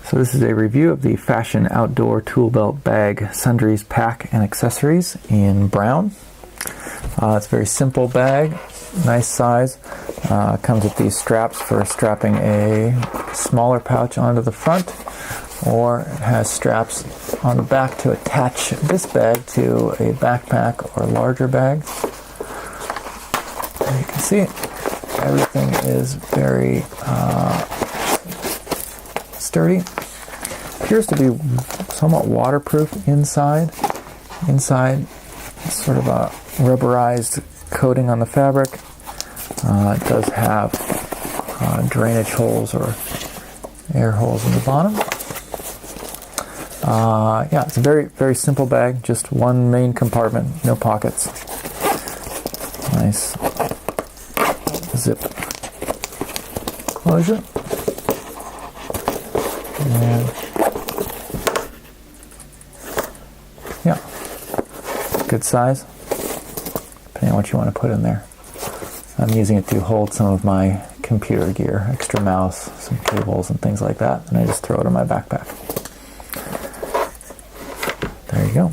So this is a review of the Fashion Outdoor Tool Belt Bag Sundries Pack and Accessories in brown. It's a very simple bag, nice size. Comes with these straps for strapping a smaller pouch onto the front, or it has straps on the back to attach this bag to a backpack or larger bag. And you can see everything is very sturdy. Appears to be somewhat waterproof inside. Inside, sort of a rubberized coating on the fabric. It does have drainage holes or air holes in the bottom. Yeah, it's a very, very simple bag. Just one main compartment, no pockets. Nice zip closure. And yeah, good size, depending on what you want to put in there. I'm using it to hold some of my computer gear, extra mouse, some cables and things like that, and I just throw it in my backpack. There you go.